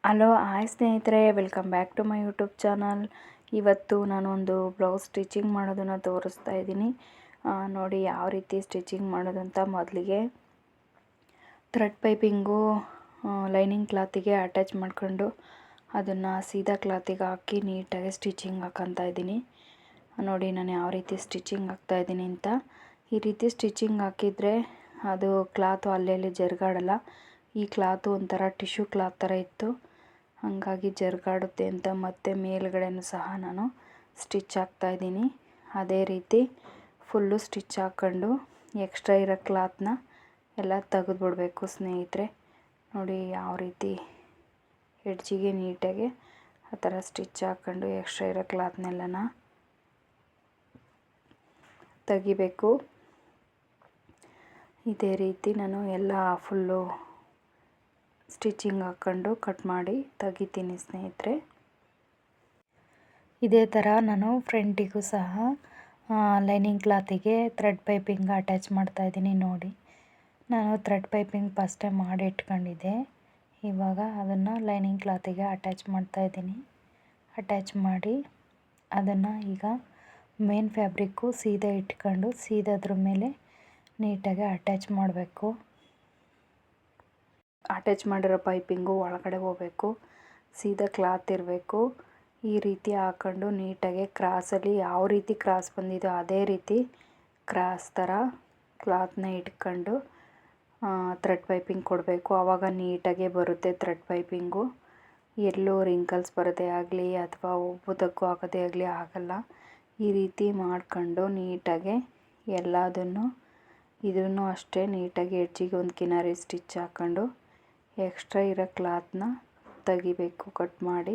Hello hi ಸ್ನೇಹಿತರೆ, welcome back to my YouTube channel. ಇವತ್ತು ನಾನು ಒಂದು ಬ್ಲೌಸ್ ಸ್ಟಿಚಿಂಗ್ ಮಾಡೋದನ್ನು ತೋರಿಸ್ತಾ ಇದ್ದೀನಿ. ನೋಡಿ ಯಾವ ರೀತಿ ಸ್ಟಿಚಿಂಗ್ ಮಾಡೋದು ಅಂತ. ಮೊದಲಿಗೆ ಥ್ರೆಡ್ ಪೈಪಿಂಗು ಲೈನಿಂಗ್ ಕ್ಲಾತಿಗೆ ಅಟ್ಯಾಚ್ ಮಾಡ್ಕೊಂಡು ಅದನ್ನು ಸೀದಾ ಕ್ಲಾತಿಗೆ ಹಾಕಿ ನೀಟಾಗಿ ಸ್ಟಿಚಿಂಗ್ ಹಾಕ್ಕೊತಾ ಇದ್ದೀನಿ. ನೋಡಿ ನಾನು ಯಾವ ರೀತಿ ಸ್ಟಿಚಿಂಗ್ ಹಾಕ್ತಾಯಿದ್ದೀನಿ ಅಂತ. ಈ ರೀತಿ ಸ್ಟಿಚಿಂಗ್ ಹಾಕಿದರೆ ಅದು ಕ್ಲಾತು ಅಲ್ಲಲ್ಲಿ ಜರುಗಾಡಲ್ಲ. ಈ ಕ್ಲಾತು ಒಂಥರ ಟಿಶ್ಯೂ ಕ್ಲಾತ್ ಥರ ಇತ್ತು, ಹಾಗಾಗಿ ಜರುಗಾಡುತ್ತೆ ಅಂತ ಮತ್ತೆ ಮೇಲ್ಗಡೆನೂ ಸಹ ನಾನು ಸ್ಟಿಚ್ ಹಾಕ್ತಾಯಿದ್ದೀನಿ. ಅದೇ ರೀತಿ ಫುಲ್ಲು ಸ್ಟಿಚ್ ಹಾಕ್ಕೊಂಡು ಎಕ್ಸ್ಟ್ರಾ ಇರೋ ಕ್ಲಾತ್ನ ಎಲ್ಲ ತೆಗೆದುಬಿಡಬೇಕು ಸ್ನೇಹಿತರೆ. ನೋಡಿ ಯಾವ ರೀತಿ ಎಡ್ಜಿಗೆ ನೀಟಾಗಿ ಆ ಥರ ಸ್ಟಿಚ್ ಹಾಕ್ಕೊಂಡು ಎಕ್ಸ್ಟ್ರಾ ಇರೋ ಕ್ಲಾತ್ನೆಲ್ಲನ ತೆಗಿಬೇಕು. ಇದೇ ರೀತಿ ನಾನು ಎಲ್ಲ ಫುಲ್ಲು ಸ್ಟಿಚಿಂಗ್ ಹಾಕ್ಕೊಂಡು ಕಟ್ ಮಾಡಿ ತೆಗಿತೀನಿ ಸ್ನೇಹಿತರೆ. ಇದೇ ಥರ ನಾನು ಫ್ರಂಟಿಗೂ ಸಹ ಲೈನಿಂಗ್ ಕ್ಲಾತಿಗೆ ಥ್ರೆಡ್ ಪೈಪಿಂಗ್ ಅಟ್ಯಾಚ್ ಮಾಡ್ತಾಯಿದ್ದೀನಿ. ನೋಡಿ ನಾನು ಥ್ರೆಡ್ ಪೈಪಿಂಗ್ ಫಸ್ಟೇ ಮಾಡಿ ಇಟ್ಕೊಂಡಿದ್ದೆ. ಇವಾಗ ಅದನ್ನು ಲೈನಿಂಗ್ ಕ್ಲಾತಿಗೆ ಅಟ್ಯಾಚ್ ಮಾಡ್ತಾಯಿದ್ದೀನಿ. ಅಟ್ಯಾಚ್ ಮಾಡಿ ಅದನ್ನು ಈಗ ಮೇನ್ ಫ್ಯಾಬ್ರಿಕ್ಕು ಸೀದಾ ಇಟ್ಕೊಂಡು ಸೀದಾದ್ರ ಮೇಲೆ ನೀಟಾಗಿ ಅಟ್ಯಾಚ್ ಮಾಡಬೇಕು. ಅಟ್ಯಾಚ್ ಮಾಡಿರೋ ಪೈಪಿಂಗು ಒಳಗಡೆ ಹೋಗಬೇಕು, ಸೀದಾ ಕ್ಲಾತ್ ಇರಬೇಕು. ಈ ರೀತಿ ಹಾಕ್ಕೊಂಡು ನೀಟಾಗಿ ಕ್ರಾಸಲ್ಲಿ ಯಾವ ರೀತಿ ಕ್ರಾಸ್ ಬಂದಿದೋ ಅದೇ ರೀತಿ ಕ್ರಾಸ್ ಥರ ಕ್ಲಾತ್ನ ಇಟ್ಕೊಂಡು ಥ್ರೆಡ್ ಪೈಪಿಂಗ್ ಕೊಡಬೇಕು. ಆವಾಗ ನೀಟಾಗೆ ಬರುತ್ತೆ ಥ್ರೆಡ್ ಪೈಪಿಂಗು. ಎಲ್ಲೂ ರಿಂಕಲ್ಸ್ ಬರೋದೇ ಆಗಲಿ ಅಥವಾ ಉಬ್ಬುದಕ್ಕೂ ಆಗೋದೇ ಆಗಲಿ ಆಗಲ್ಲ. ಈ ರೀತಿ ಮಾಡ್ಕೊಂಡು ನೀಟಾಗೆ ಎಲ್ಲದನ್ನು ಇದನ್ನು ಅಷ್ಟೇ ನೀಟಾಗಿ ಎಡ್ಜಿಗೆ ಒಂದು ಕಿನಾರಿ ಸ್ಟಿಚ್ ಹಾಕ್ಕೊಂಡು ಎಕ್ಸ್ಟ್ರಾ ಇರೋ ಕ್ಲಾತ್ನ ತೆಗಿಬೇಕು ಕಟ್ ಮಾಡಿ.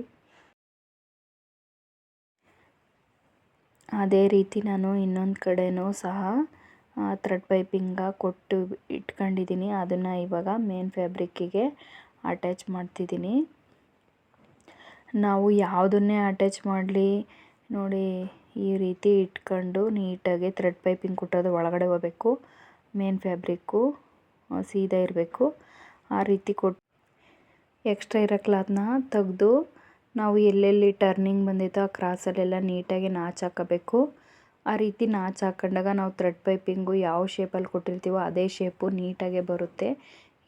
ಅದೇ ರೀತಿ ನಾನು ಇನ್ನೊಂದು ಕಡೆನೂ ಸಹ ಥ್ರೆಡ್ ಪೈಪಿಂಗ ಕೊಟ್ಟು ಇಟ್ಕೊಂಡಿದ್ದೀನಿ. ಅದನ್ನು ಇವಾಗ ಮೇನ್ ಫ್ಯಾಬ್ರಿಕ್ಕಿಗೆ ಅಟ್ಯಾಚ್ ಮಾಡ್ತಿದ್ದೀನಿ. ನಾವು ಯಾವುದನ್ನೇ ಅಟ್ಯಾಚ್ ಮಾಡಲಿ ನೋಡಿ ಈ ರೀತಿ ಇಟ್ಕೊಂಡು ನೀಟಾಗಿ ಥ್ರೆಡ್ ಪೈಪಿಂಗ್ ಕೊಟ್ಟೋದು ಒಳಗಡೆ ಹೋಗಬೇಕು. ಮೇನ್ ಫ್ಯಾಬ್ರಿಕ್ಕು ಸೀದಾ ಇರಬೇಕು. ಆ ರೀತಿ ಕೊಟ್ಟು ಎಕ್ಸ್ಟ್ರಾ ಇರೋ ಕ್ಲಾತ್ನ ತೆಗೆದು ನಾವು ಎಲ್ಲೆಲ್ಲಿ ಟರ್ನಿಂಗ್ ಬಂದಿತ್ತೋ ಆ ಕ್ರಾಸಲ್ಲೆಲ್ಲ ನೀಟಾಗಿ ನಾಚು ಹಾಕಬೇಕು. ಆ ರೀತಿ ನಾಚು ಹಾಕೊಂಡಾಗ ನಾವು ಥ್ರೆಡ್ ಪೈಪಿಂಗು ಯಾವ ಶೇಪಲ್ಲಿ ಕೊಟ್ಟಿರ್ತೀವೋ ಅದೇ ಶೇಪು ನೀಟಾಗೆ ಬರುತ್ತೆ.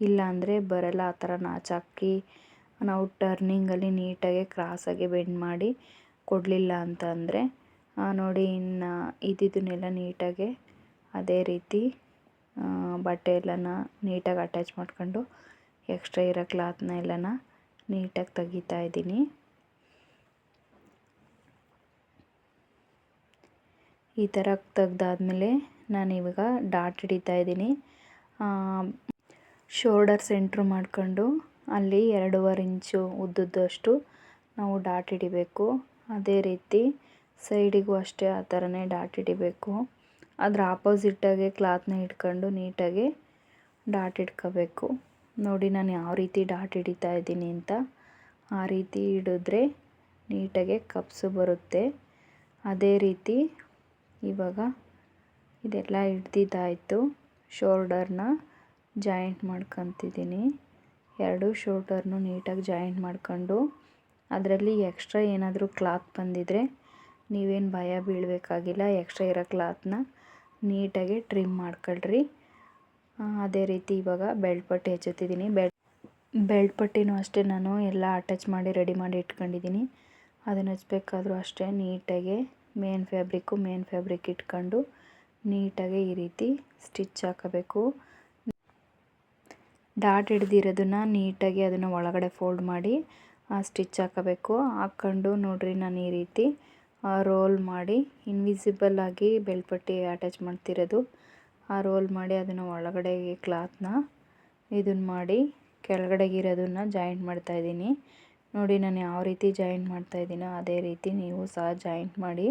ಇಲ್ಲಾಂದರೆ ಬರಲ್ಲ. ಆ ಥರ ನಾಚು ಹಾಕಿ ನಾವು ಟರ್ನಿಂಗಲ್ಲಿ ನೀಟಾಗಿ ಕ್ರಾಸಾಗಿ ಬೆಂಡ್ ಮಾಡಿ ಕೊಡಲಿಲ್ಲ ಅಂತಂದರೆ ನೋಡಿ ಇನ್ನು ಇದನ್ನೆಲ್ಲ ನೀಟಾಗೆ ಅದೇ ರೀತಿ ಬಟ್ಟೆ ಎಲ್ಲನ ನೀಟಾಗಿ ಅಟ್ಯಾಚ್ ಮಾಡ್ಕೊಂಡು ಎಕ್ಸ್ಟ್ರಾ ಇರೋ ಕ್ಲಾತ್ನ ಎಲ್ಲನ ನೀಟಾಗಿ ತೆಗಿತಾ ಇದ್ದೀನಿ. ಈ ಥರ ತೆಗ್ದಾದ್ಮೇಲೆ ನಾನು ಇವಾಗ ಡಾಟ್ ಹಿಡಿತಾ ಇದ್ದೀನಿ. ಶೋಲ್ಡರ್ ಸೆಂಟ್ರ್ ಮಾಡ್ಕೊಂಡು ಅಲ್ಲಿ 2.5 ಇಂಚು ಉದ್ದುದ್ದಷ್ಟು ನಾವು ಡಾಟ್ ಹಿಡಿಬೇಕು. ಅದೇ ರೀತಿ ಸೈಡಿಗೂ ಅಷ್ಟೇ ಆ ಥರನೇ ಡಾಟ್ ಹಿಡಿಬೇಕು. ಅದರ ಆಪೋಸಿಟ್ಟಾಗಿ ಕ್ಲಾತ್ನ ಇಟ್ಕೊಂಡು ನೀಟಾಗಿ ಡಾಟ್ ಇಟ್ಕೋಬೇಕು. ನೋಡಿ ನಾನು ಯಾವ ರೀತಿ ಡಾಟ್ ಹಿಡಿತಾ ಇದ್ದೀನಿ ಅಂತ. ಆ ರೀತಿ ಹಿಡಿದ್ರೆ ನೀಟಾಗಿ ಕಪ್ಸು ಬರುತ್ತೆ. ಅದೇ ರೀತಿ ಇವಾಗ ಇದೆಲ್ಲ ಹಿಡ್ದಿದ್ದಾಯಿತು. ಶೋಲ್ಡರ್ನ ಜಾಯಿಂಟ್ ಮಾಡ್ಕೊತಿದ್ದೀನಿ. 2 ಶೋಲ್ಡರ್ನು ನೀಟಾಗಿ ಜಾಯಿಂಟ್ ಮಾಡ್ಕೊಂಡು ಅದರಲ್ಲಿ ಎಕ್ಸ್ಟ್ರಾ ಏನಾದರೂ ಕ್ಲಾತ್ ಬಂದಿದ್ರೆ ನೀವೇನು ಭಯ ಬೀಳಬೇಕಾಗಿಲ್ಲ. ಎಕ್ಸ್ಟ್ರಾ ಇರೋ ಕ್ಲಾತ್ನ ನೀಟಾಗಿ ಟ್ರಿಮ್ ಮಾಡ್ಕೊಳ್ರಿ. ಅದೇ ರೀತಿ ಇವಾಗ ಬೆಲ್ಟ್ ಪಟ್ಟಿ ಹಚ್ಚುತ್ತಿದ್ದೀನಿ. ಬೆಲ್ಟ್ ಪಟ್ಟಿನೂ ಅಷ್ಟೇ ನಾನು ಎಲ್ಲ ಅಟ್ಯಾಚ್ ಮಾಡಿ ರೆಡಿ ಮಾಡಿ ಇಟ್ಕೊಂಡಿದ್ದೀನಿ. ಅದನ್ನು ಹಚ್ಚಬೇಕಾದ್ರೂ ಅಷ್ಟೇ ನೀಟಾಗಿ ಮೇನ್ ಫ್ಯಾಬ್ರಿಕ್ ಇಟ್ಕೊಂಡು ನೀಟಾಗಿ ಈ ರೀತಿ ಸ್ಟಿಚ್ ಹಾಕಬೇಕು. ಡಾಟ್ ಹಿಡ್ದಿರೋದನ್ನು ನೀಟಾಗಿ ಅದನ್ನು ಒಳಗಡೆ ಫೋಲ್ಡ್ ಮಾಡಿ ಸ್ಟಿಚ್ ಹಾಕಬೇಕು. ಹಾಕ್ಕೊಂಡು ನೋಡ್ರಿ ನಾನು ಈ ರೀತಿ ರೋಲ್ ಮಾಡಿ ಇನ್ವಿಸಿಬಲ್ ಆಗಿ ಬೆಲ್ಟ್ ಪಟ್ಟಿ ಅಟ್ಯಾಚ್ ಮಾಡ್ತಿರೋದು ರೋಲ್ ಮಾಡಿ ಅದನ್ನು ಒಳಗಡೆ ಕ್ಲಾತ್ನ ಇದನ್ನು ಮಾಡಿ ಕೆಳಗಡೆಗಿರೋದನ್ನು ಜಾಯಿಂಟ್ ಮಾಡ್ತಾಯಿದ್ದೀನಿ. ನೋಡಿ ನಾನು ಯಾವ ರೀತಿ ಜಾಯಿಂಟ್ ಮಾಡ್ತಾಯಿದ್ದೀನೋ ಅದೇ ರೀತಿ ನೀವು ಸಹ ಜಾಯಿಂಟ್ ಮಾಡಿ.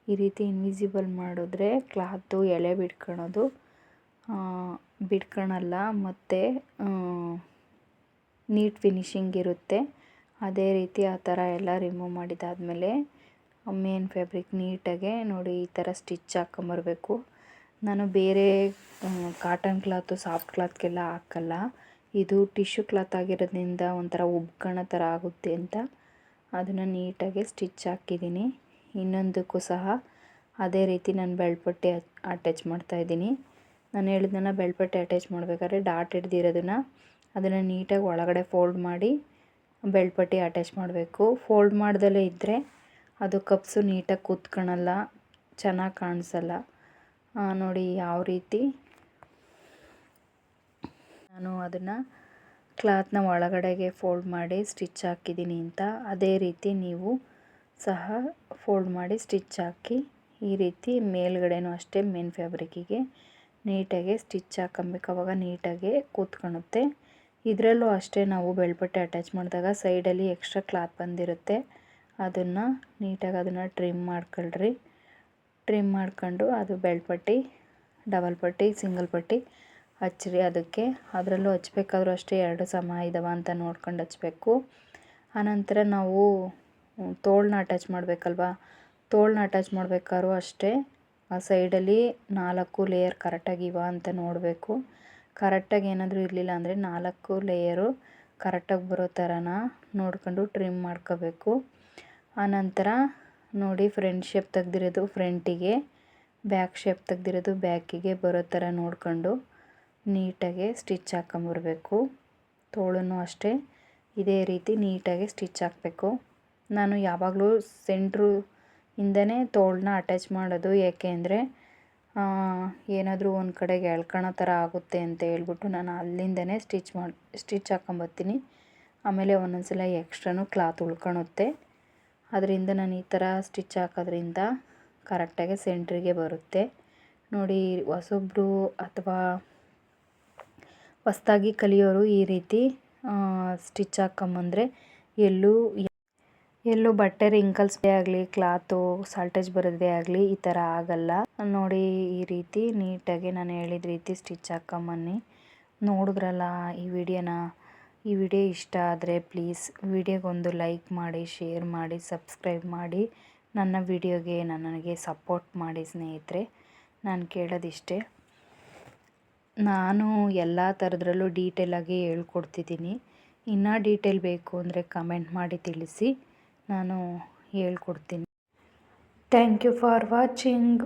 ಈ ರೀತಿ ಇನ್ವಿಸಿಬಲ್ ಮಾಡಿದ್ರೆ ಕ್ಲಾತು ಎಳೆ ಬಿಡ್ಕೊಳಲ್ಲ ಮತ್ತು ನೀಟ್ ಫಿನಿಶಿಂಗ್ ಇರುತ್ತೆ. ಅದೇ ರೀತಿ ಆ ಥರ ಎಲ್ಲ ರಿಮೂವ್ ಮಾಡಿದಾದಮೇಲೆ ಮೇನ್ ಫ್ಯಾಬ್ರಿಕ್ ನೀಟಾಗೆ ನೋಡಿ ಈ ಥರ ಸ್ಟಿಚ್ ಹಾಕ್ಕೊಂಬರ್ಬೇಕು. ನಾನು ಬೇರೆ ಕಾಟನ್ ಕ್ಲಾತು ಸಾಫ್ಟ್ ಕ್ಲಾತ್ಗೆಲ್ಲ ಹಾಕಲ್ಲ. ಇದು ಟಿಶ್ಯೂ ಕ್ಲಾತ್ ಆಗಿರೋದ್ರಿಂದ ಒಂಥರ ಉಬ್ಕಣೋ ಥರ ಆಗುತ್ತೆ ಅಂತ ಅದನ್ನು ನೀಟಾಗಿ ಸ್ಟಿಚ್ ಹಾಕಿದ್ದೀನಿ. ಇನ್ನೊಂದಕ್ಕೂ ಸಹ ಅದೇ ರೀತಿ ನಾನು ಬೆಳ್ಪಟ್ಟಿ ಅಟ್ಯಾಚ್ ಮಾಡ್ತಾಯಿದ್ದೀನಿ. ನಾನು ಹೇಳಿದ್ನಲ್ಲ, ಬೆಳ್ಪಟ್ಟಿ ಅಟ್ಯಾಚ್ ಮಾಡಬೇಕಾದ್ರೆ ಡಾಟ್ ಹಿಡ್ದಿರೋದನ್ನು ಅದನ್ನು ನೀಟಾಗಿ ಒಳಗಡೆ ಫೋಲ್ಡ್ ಮಾಡಿ ಬೆಳ್ಪಟ್ಟಿ ಅಟ್ಯಾಚ್ ಮಾಡಬೇಕು. ಫೋಲ್ಡ್ ಮಾಡ್ದಲೇ ಇದ್ದರೆ ಅದು ಕಪ್ಸು ನೀಟಾಗಿ ಕೂತ್ಕೊಳ್ಳಲ್ಲ, ಚೆನ್ನಾಗಿ ಕಾಣಿಸಲ್ಲ. ನೋಡಿ ಯಾವ ರೀತಿ ನಾನು ಅದನ್ನು ಕ್ಲಾತ್ನ ಒಳಗಡೆಗೆ ಫೋಲ್ಡ್ ಮಾಡಿ ಸ್ಟಿಚ್ ಹಾಕಿದ್ದೀನಿ ಅಂತ, ಅದೇ ರೀತಿ ನೀವು ಸಹ ಫೋಲ್ಡ್ ಮಾಡಿ ಸ್ಟಿಚ್ ಹಾಕಿ ಈ ರೀತಿ ಮೇಲ್ಗಡೆನೂ ಅಷ್ಟೇ ಮೇನ್ ಫ್ಯಾಬ್ರಿಕ್ಕಿಗೆ ನೀಟಾಗಿ ಸ್ಟಿಚ್ ಹಾಕೊಬೇಕು. ಆವಾಗ ನೀಟಾಗಿ ಕೂತ್ಕೊಳ್ಳುತ್ತೆ. ಇದರಲ್ಲೂ ಅಷ್ಟೇ ನಾವು ಬೆಳ್ಪಟ್ಟಿ ಅಟ್ಯಾಚ್ ಮಾಡಿದಾಗ ಸೈಡಲ್ಲಿ ಎಕ್ಸ್ಟ್ರಾ ಕ್ಲಾತ್ ಬಂದಿರುತ್ತೆ, ಅದನ್ನು ನೀಟಾಗಿ ಅದನ್ನು ಟ್ರಿಮ್ ಮಾಡ್ಕೊಳ್ರಿ. ಟ್ರಿಮ್ ಮಾಡ್ಕೊಂಡು ಅದು ಬೆಳ್ಪಟ್ಟಿ ಡಬಲ್ ಪಟ್ಟಿ ಸಿಂಗಲ್ ಪಟ್ಟಿ ಹಚ್ಚಿರಿ. ಅದರಲ್ಲೂ ಹಚ್ಬೇಕಾದ್ರೂ ಅಷ್ಟೇ ಎರಡು ಸಮ ಇದ್ದಾವೆ ಅಂತ ನೋಡ್ಕೊಂಡು ಹಚ್ಚಬೇಕು. ಆನಂತರ ನಾವು ತೋಳನ್ನ ಅಟ್ಯಾಚ್ ಮಾಡಬೇಕಲ್ವ, ತೋಳನ್ನ ಅಟ್ಯಾಚ್ ಮಾಡಬೇಕಾದ್ರೂ ಅಷ್ಟೇ ಆ ಸೈಡಲ್ಲಿ 4 ಲೇಯರ್ ಕರೆಕ್ಟಾಗಿವ ಅಂತ ನೋಡಬೇಕು. ಕರೆಕ್ಟಾಗಿ ಏನಾದರೂ ಇರಲಿಲ್ಲ ಅಂದರೆ 4 ಲೇಯರು ಕರೆಕ್ಟಾಗಿ ಬರೋ ಥರನ ನೋಡ್ಕೊಂಡು ಟ್ರಿಮ್ ಮಾಡ್ಕೋಬೇಕು. ಆನಂತರ ನೋಡಿ ಫ್ರಂಟ್ ಶೇಪ್ ತೆಗ್ದಿರೋದು ಫ್ರಂಟಿಗೆ, ಬ್ಯಾಕ್ ಶೇಪ್ ತೆಗ್ದಿರೋದು ಬ್ಯಾಕಿಗೆ ಬರೋ ಥರ ನೋಡ್ಕೊಂಡು ನೀಟಾಗಿ ಸ್ಟಿಚ್ ಹಾಕೊಂಬರ್ಬೇಕು. ತೋಳನ್ನು ಅಷ್ಟೇ ಇದೇ ರೀತಿ ನೀಟಾಗಿ ಸ್ಟಿಚ್ ಹಾಕಬೇಕು. ನಾನು ಯಾವಾಗಲೂ ಸೆಂಟ್ರು ಇಂದನೇ ತೋಳನ್ನ ಅಟ್ಯಾಚ್ ಮಾಡೋದು, ಏಕೆ ಅಂದರೆ ಏನಾದರೂ ಒಂದು ಕಡೆಗೆ ಎಳ್ಕೊಳೋ ಥರ ಆಗುತ್ತೆ ಅಂತ ಹೇಳ್ಬಿಟ್ಟು ನಾನು ಅಲ್ಲಿಂದನೇ ಸ್ಟಿಚ್ ಹಾಕೊಂಬರ್ತೀನಿ. ಆಮೇಲೆ ಒಂದೊಂದು ಸಲ ಎಕ್ಸ್ಟ್ರಾನೂ ಕ್ಲಾತ್ ಉಳ್ಕೊಳುತ್ತೆ. ಅದರಿಂದ ನಾನು ಈ ಥರ ಸ್ಟಿಚ್ ಹಾಕೋದ್ರಿಂದ ಕರೆಕ್ಟಾಗಿ ಸೆಂಟ್ರಿಗೆ ಬರುತ್ತೆ. ನೋಡಿ, ಹೊಸಬ್ರು ಅಥವಾ ಹೊಸ್ದಾಗಿ ಕಲಿಯೋರು ಈ ರೀತಿ ಸ್ಟಿಚ್ ಹಾಕ್ಕೊಂಬಂದರೆ ಎಲ್ಲೂ ಬಟ್ಟೆ ರಿಂಕಲ್ಸ್ದೇ ಆಗಲಿ, ಕ್ಲಾತು ಸಾಲ್ಟೇಜ್ ಬರೋದೇ ಆಗಲಿ ಈ ಥರ ಆಗಲ್ಲ. ನೋಡಿ ಈ ರೀತಿ ನೀಟಾಗಿ ನಾನು ಹೇಳಿದ ರೀತಿ ಸ್ಟಿಚ್ ಹಾಕ್ಕೊಂಬನ್ನಿ. ನೋಡಿದ್ರಲ್ಲ ಈ ವಿಡಿಯೋ ಇಷ್ಟ ಆದರೆ ಪ್ಲೀಸ್ ವಿಡಿಯೋಗೊಂದು ಲೈಕ್ ಮಾಡಿ, ಶೇರ್ ಮಾಡಿ, ಸಬ್ಸ್ಕ್ರೈಬ್ ಮಾಡಿ. ನನ್ನ ವಿಡಿಯೋಗೆ ನನಗೆ ಸಪೋರ್ಟ್ ಮಾಡಿ ಸ್ನೇಹಿತರೆ. ನಾನು ಕೇಳೋದಿಷ್ಟೇ. ನಾನು ಎಲ್ಲ ಥರದ್ರಲ್ಲೂ ಡೀಟೇಲಾಗಿ ಹೇಳ್ಕೊಡ್ತಿದ್ದೀನಿ. ಇನ್ನೂ ಡೀಟೇಲ್ ಬೇಕು ಅಂದರೆ ಕಮೆಂಟ್ ಮಾಡಿ ತಿಳಿಸಿ, ನಾನು ಹೇಳ್ಕೊಡ್ತೀನಿ. Thank you for watching.